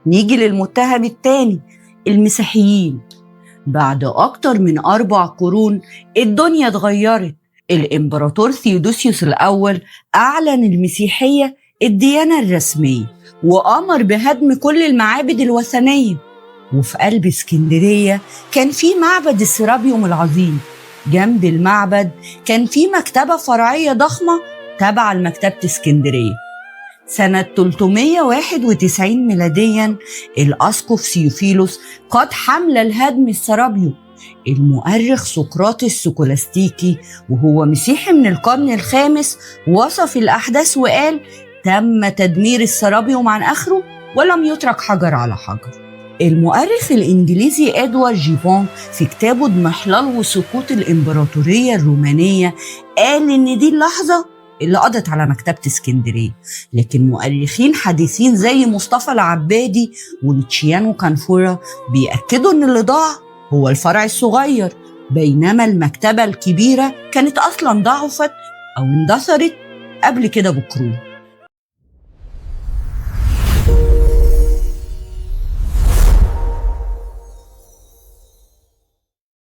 نيجي للمتهم التاني، المسيحيين. بعد أكتر من 4 قرون الدنيا اتغيرت. الإمبراطور ثيودوسيوس الأول أعلن المسيحية الديانة الرسمية وأمر بهدم كل المعابد الوثنية. وفي قلب اسكندرية كان في معبد السرابيوم العظيم. جنب المعبد كان في مكتبة فرعية ضخمة تابعة لمكتبة اسكندرية. سنة 391 ميلادياً الأسقف سيوفيلوس قاد حملة لهدم السرابيوم. المؤرخ سقراط السكولاستيكي وهو مسيحي من القرن الخامس وصف الأحداث وقال: تم تدمير السرابيوم عن آخره ولم يترك حجر على حجر. المؤرخ الإنجليزي إدوارد جيفون في كتابه اضمحلال وسقوط الإمبراطورية الرومانية قال إن دي اللحظة اللي قضت على مكتبة اسكندرية. لكن مؤرخين حديثين زي مصطفى العبادي ولوتشيانو كانفورا بيأكدوا إن اللي ضاع هو الفرع الصغير، بينما المكتبة الكبيرة كانت أصلاً ضعفت أو اندثرت قبل كده بقرون.